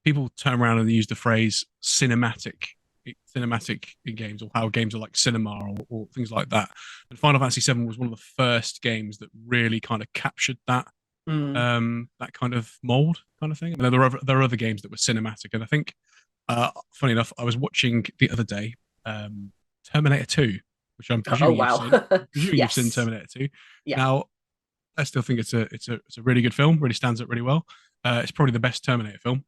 people turn around and use the phrase cinematic in games, or how games are like cinema, or things like that. And Final Fantasy VII was one of the first games that really kind of captured Mm. that kind of mold kind of thing. And there are other games that were cinematic, and I think, funny enough, I was watching the other day Terminator 2, which I'm Oh presuming you've wow. seen. Presuming you've seen Yes. Terminator 2. Yeah. Now, I still think it's a really good film. Really stands up really well. It's probably the best Terminator film.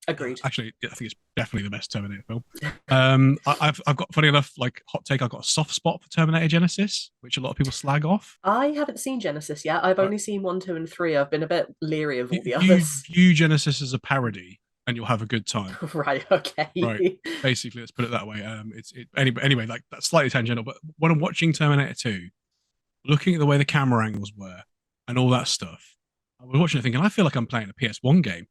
Agreed. Actually, I think it's definitely the best Terminator film. I've got, funny enough, like, hot take. I've got a soft spot for Terminator Genesis, which a lot of people slag off. I haven't seen Genesis yet. I've Right. only seen one, two, and three. I've been a bit leery of all the View others. view Genesis as a parody, and you'll have a good time. Right, Right. okay. Basically, let's put it that way. Anyway, like, that's slightly tangential. But when I'm watching Terminator 2, looking at the way the camera angles were and all that stuff, I was watching it thinking, I feel like I'm playing a PS1 game,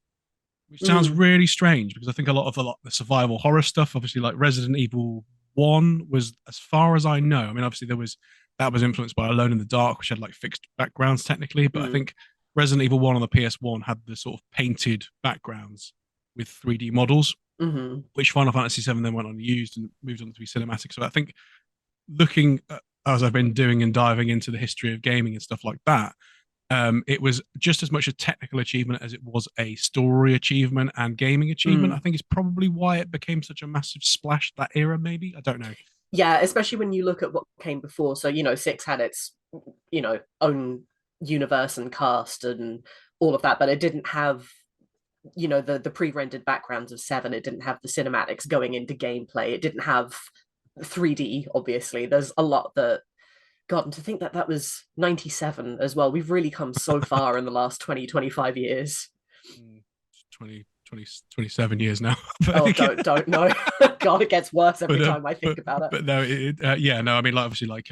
which sounds Mm, really strange because I think a lot of the survival horror stuff, obviously, like Resident Evil 1 was, as far as I know, I mean, obviously that was influenced by Alone in the Dark, which had like fixed backgrounds technically, but I mm, think Resident Evil 1 on the PS1 had the sort of painted backgrounds with 3D models, mm-hmm. which Final Fantasy VII then went on and used and moved on to be cinematic. So I think, looking at, as I've been doing and diving into the history of gaming and stuff like that, it was just as much a technical achievement as it was a story achievement and gaming achievement. I Mm. think it's probably why it became such a massive splash that era. Maybe, I don't know. Yeah, especially when you look at what came before. So, six had its, own universe and cast and all of that, but it didn't have, the pre-rendered backgrounds of seven. It didn't have the cinematics going into gameplay. It didn't have 3D, obviously. There's a lot that God, and to think that that was 97 as well. We've really come so far in the last 20, 25 years. 20, 20, 27 years now. Oh, But, don't know. God, it gets worse every but, time I think about it. but no, yeah, no. I mean, like, obviously, like,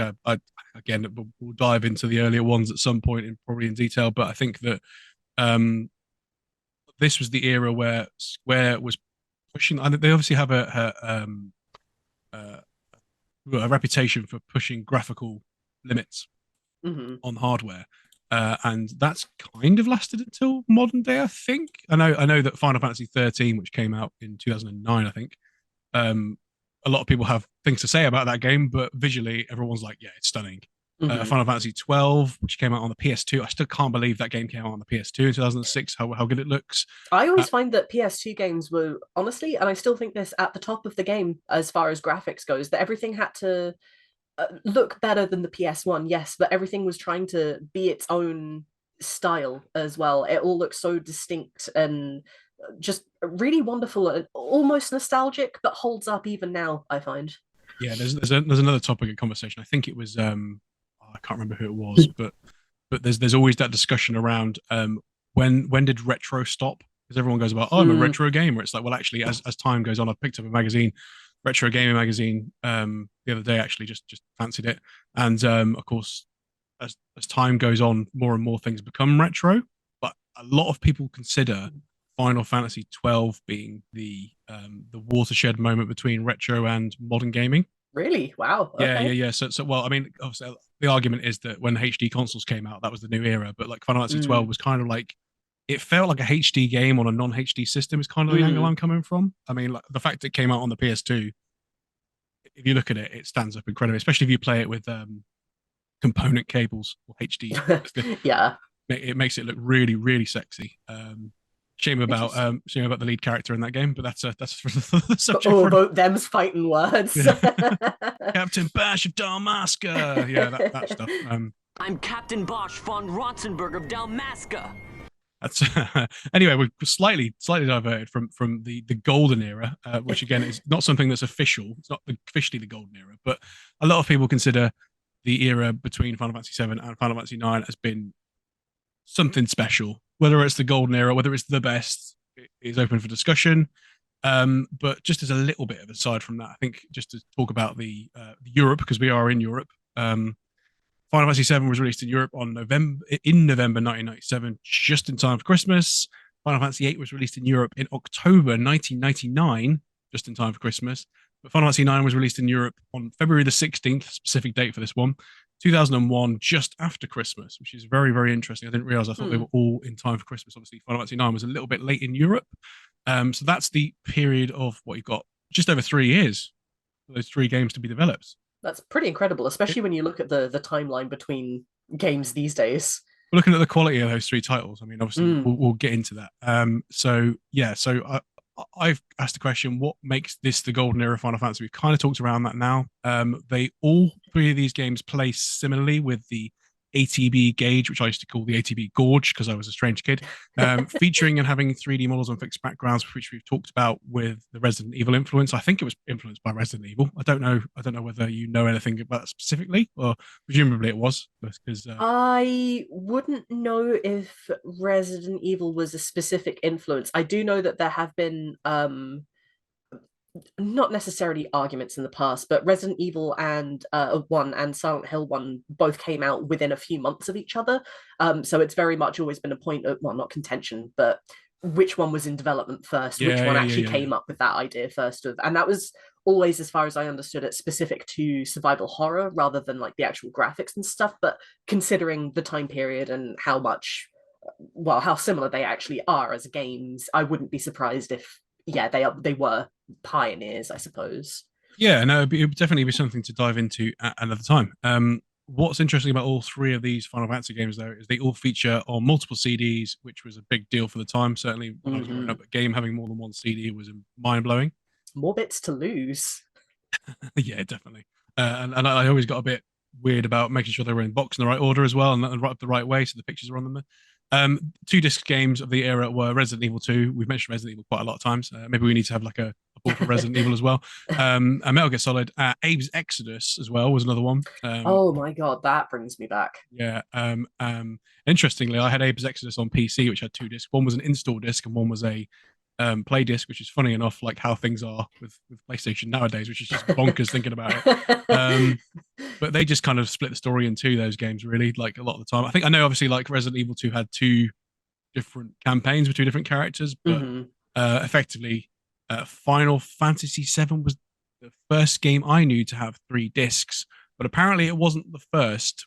again, we'll dive into the earlier ones at some point, probably in detail. But I think that um, this was the era where Square was pushing. And they obviously have uh, a reputation for pushing graphical limits Mm-hmm. on hardware. And that's kind of lasted until modern day, I think. I know that Final Fantasy 13, which came out in 2009, I think, um, a lot of people have things to say about that game, but visually, everyone's like, yeah, it's stunning. Mm-hmm. Final Fantasy 12, which came out on the PS2, I still can't believe that game came out on the PS2 in 2006. How good it looks. I Uh, always find that PS2 games were honestly, and I still think this at the top of the game as far as graphics goes, that everything had to look better than the PS1, yes, but everything was trying to be its own style as well. It all looks so distinct and just really wonderful and almost nostalgic, but holds up even now, I find. yeah, there's another topic of conversation. I think it was, I can't remember who it was, but there's always that discussion around, when did retro stop? Because everyone goes about, oh, I'm a Mm, retro gamer. It's like, well, actually, as time goes on, I picked up a magazine, retro gaming magazine, the other day. Actually, just fancied it, and of course, as time goes on, more and more things become retro. But a lot of people consider Final Fantasy 12 being the watershed moment between retro and modern gaming. really? Wow. Yeah, yeah, Okay. yeah. So, well, I mean, obviously, the argument is that when HD consoles came out, that was the new era. But like Final Fantasy 12 Mm, was kind of like, it felt like a HD game on a non-HD system. Is kind of the angle mm. I'm coming from. I mean, like, the fact it came out on the PS2, if you look at it, it stands up incredibly, especially if you play it with component cables or HD. Yeah. It makes it look really, really sexy. Interesting. Shame about the lead character in that game, but that's for the subject Oh, for both them's fighting words. yeah. Captain Bash of Dalmasca. Yeah, that stuff. I'm Captain Bosch von Rotzenberg of Dalmasca. That's anyway. We're slightly diverted from the golden era, which again is not something that's official. It's not officially the golden era, but a lot of people consider the era between Final Fantasy VII and Final Fantasy IX has been something special. Whether it's the golden era, whether it's the best, is open for discussion. But just as a little bit of aside from that, I think just to talk about the Europe, because we are in Europe. Final Fantasy VII was released in Europe in November 1997, just in time for Christmas. Final Fantasy VIII was released in Europe in October 1999, just in time for Christmas. But Final Fantasy IX was released in Europe on February the 16th, specific date for this one, 2001, just after Christmas, which is very, very interesting. I didn't realize, I thought they Hmm. were all in time for Christmas. Obviously, Final Fantasy IX was a little bit late in Europe. So that's the period of what you've got, just over 3 years for those three games to be developed. That's pretty incredible, It, especially when you look at the timeline between games these days. looking at the quality of those three titles, I mean, obviously Mm. we'll get into that. So yeah, so I've asked the question, what makes this the golden era of Final Fantasy? We've kind of talked around that now. They all three of these games play similarly with the ATB gauge, which I used to call the ATB gorge because I was a strange kid, featuring and having 3D models on fixed backgrounds, which we've talked about with the Resident Evil influence. I think it was influenced by Resident Evil. I don't know. I don't know whether you know anything about that specifically, or presumably it was because I wouldn't know if Resident Evil was a specific influence. I do know that there have been not necessarily arguments in the past, but Resident Evil and 1 and Silent Hill 1 both came out within a few months of each other. So it's very much always been a point of, well, not contention, but which one was in development first, which one actually came up with that idea first. And that was always, as far as I understood it, specific to survival horror rather than like the actual graphics and stuff. But considering the time period and how much, well, how similar they actually are as games, I wouldn't be surprised if, yeah, they were pioneers, I suppose. Yeah, no, it would definitely be something to dive into at another time. What's interesting about all three of these Final Fantasy games, though, is they all feature on multiple CDs, which was a big deal for the time. Certainly, when I was growing up, a game having more than one CD was mind blowing. More bits to lose. Yeah, definitely. And I always got a bit weird about making sure they were in box in the right order as well, and right up the right way, so the pictures are on them. Two disc games of the era were Resident Evil 2. We've mentioned Resident Evil quite a lot of times. Maybe we need to have like a ball for Resident Evil as well. And Metal Gear Solid. Abe's Exodus as well was another one. Oh my god, that brings me back. Yeah. Interestingly, I had Abe's Exodus on PC, which had two discs. One was an install disc, and one was a play disc, which is funny enough, like how things are with PlayStation nowadays, which is just bonkers thinking about it. But they just kind of split the story in two, those games, really, like a lot of the time. I know obviously like Resident Evil 2 had two different campaigns with two different characters, but effectively Final Fantasy VII was the first game I knew to have three discs, but apparently it wasn't the first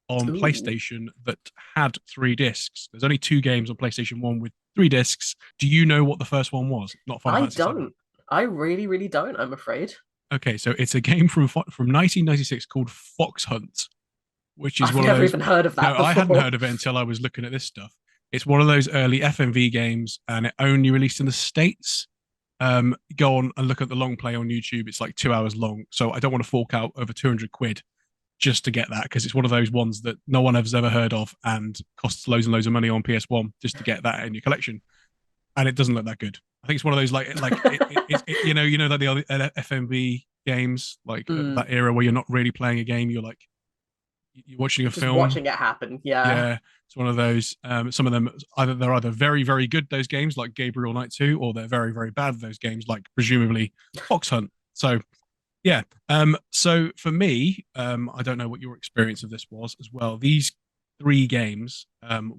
on PlayStation that had three discs. There's only two games on PlayStation 1 with three discs. Do you know what the first one was? Not Final Fantasy don't. VII. I really, really don't, I'm afraid. Okay, so it's a game from 1996 called Fox Hunt, which is I've one of never those. even heard of that. No, before. I hadn't heard of it until I was looking at this stuff. It's one of those early FMV games, and it only released in the States. Go on and look at the long play on YouTube. It's like 2 hours long, so I don't want to fork out over 200 quid just to get that, because it's one of those ones that no one has ever heard of and costs loads and loads of money on PS1 just to get that in your collection, and it doesn't look that good. I think it's one of those you know that the other FMV games like that era where you're not really playing a game, you're watching a just film, watching it happen. Yeah, it's one of those. Some of them they're either very very good, those games like Gabriel Knight 2, or they're very very bad, those games like presumably Fox Hunt. So yeah, so for me, I don't know what your experience of this was as well. These three games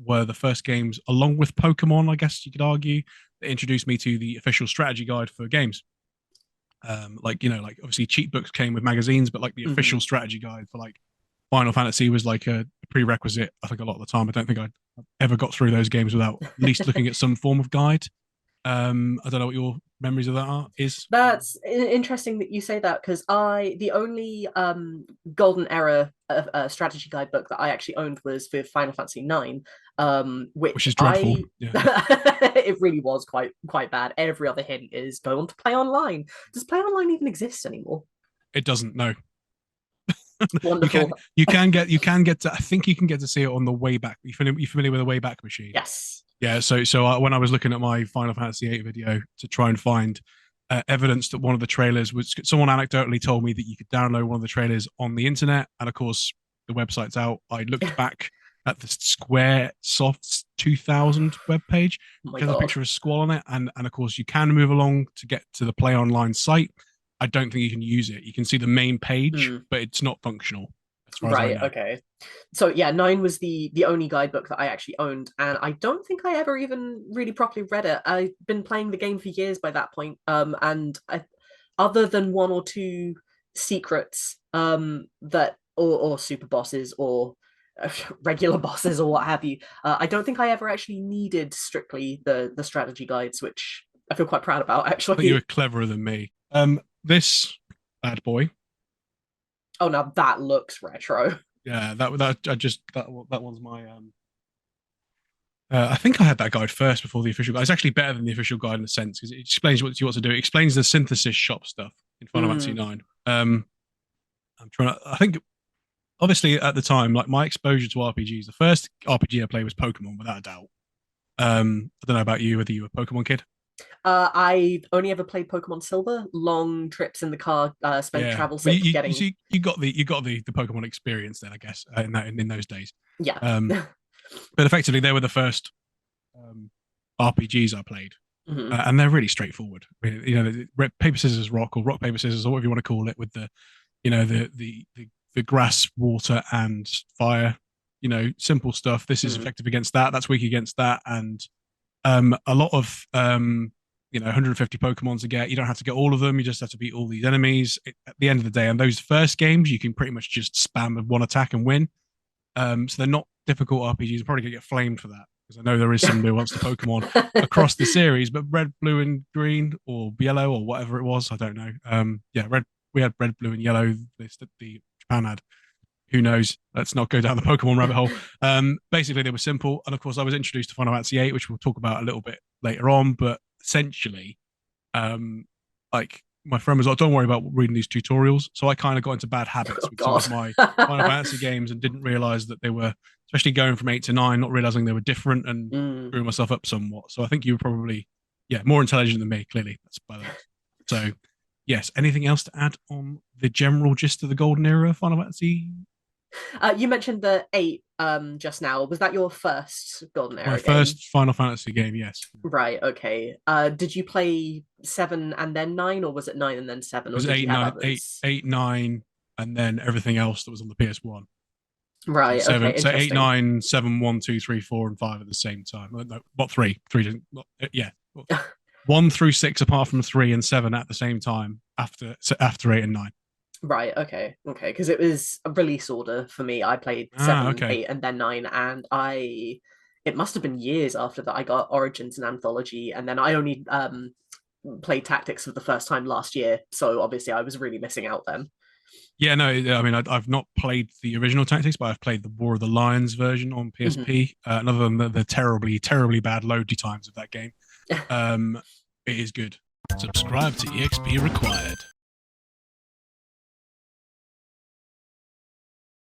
were the first games, along with Pokemon, I guess you could argue, that introduced me to the official strategy guide for games. Like obviously cheat books came with magazines, but like the official strategy guide for like Final Fantasy was like a prerequisite. I think a lot of the time, I don't think I ever got through those games without at least looking at some form of guide. I don't know what your memories of that is. That's interesting that you say that, because the only golden era strategy guidebook that I actually owned was for Final Fantasy IX, which is dreadful. It really was quite bad. Every other hint is go on to play online. Does play online even exist anymore? It doesn't. No. Wonderful. You can get to. I think you can get to see it on the Wayback. You familiar with the Wayback machine? Yes. Yeah. So when I was looking at my Final Fantasy VIII video to try and find evidence that one of the trailers was, someone anecdotally told me that you could download one of the trailers on the internet, and of course the website's out. I looked back at the Square Soft's 2000 webpage. It has a picture of a squall on it, and of course you can move along to get to the Play Online site. I don't think you can use it. You can see the main page, but it's not functional. Right, okay. So yeah, 9 was the only guidebook that I actually owned, and I don't think I ever even really properly read it. I've been playing the game for years by that point, and other than one or two secrets that or super bosses or regular bosses or what have you, I don't think I ever actually needed strictly the strategy guides, which I feel quite proud about, I think you were actually. cleverer than me. This bad boy. Oh, now that looks retro. Yeah, that one's my I think I had that guide first before the official guide. It's actually better than the official guide in a sense because it explains what you want to do. It explains the synthesis shop stuff in Final Fantasy Mm. IX. I'm trying to. I think obviously at the time, like my exposure to RPGs, the first RPG I played was Pokemon, without a doubt. I don't know about you, whether you were a Pokemon kid. I've only ever played Pokemon Silver. Long trips in the car, spent Yeah, travel well, sick you getting. see, you got the Pokemon experience then, I guess, in those days. Yeah. Um, but effectively, they were the first RPGs I played, Mhm. and they're really straightforward. I mean, paper scissors rock or rock paper scissors or whatever you want to call it, with the the grass, water, and fire. Simple stuff. This is Mhm. effective against that. That's weak against that, and a lot of 150 Pokemon to get. You don't have to get all of them. You just have to beat all these enemies. At the end of the day, and those first games, you can pretty much just spam with one attack and win. So they're not difficult RPGs. I'm probably gonna get flamed for that because I know there is some nuance to Pokemon across the series, but red, blue, and green, or yellow, or whatever it was, I don't know. Yeah, red. We had red, blue, and yellow. The Japan had. Who knows? Let's not go down the Pokemon rabbit hole. Basically, they were simple, and of course, I was introduced to Final Fantasy VIII, which we'll talk about a little bit later on. But essentially, like my friend was like, "Don't worry about reading these tutorials." So I kind of got into bad habits Oh with some of my Final God. Fantasy games and didn't realize that they were, especially going from 8 to 9, not realizing they were different and Mm. screwing myself up somewhat. So I think you were probably, yeah, more intelligent than me. Clearly, that's by that. So yes. Anything else to add on the general gist of the golden era of Final Fantasy? You mentioned the eight just now. Was that your first Golden My Era game? first Final Fantasy game, yes. It Right, okay. Did you play seven and then nine, or was it nine and then seven, or was did eight, you have nine, others? 9, and then everything else that was on the PS1. So Right, okay, seven, so eight, interesting. 9, 7, 1, 2, 3, 4, and 5 at the same time. No, what three? Three didn't. Yeah, 1 through 6, apart from 3 and 7 at the same time after 8 and 9. Right, okay, okay, because it was a release order for me. I played Ah, seven, okay. eight, and then nine, and it must have been years after that I got Origins and Anthology, and then I only played Tactics for the first time last year, so obviously I was really missing out then. Yeah, no, I mean, I've not played the original Tactics, but I've played the War of the Lions version on Mhm. PSP. And other than the terribly, terribly bad load times of that game, it is good. Subscribe to EXP required.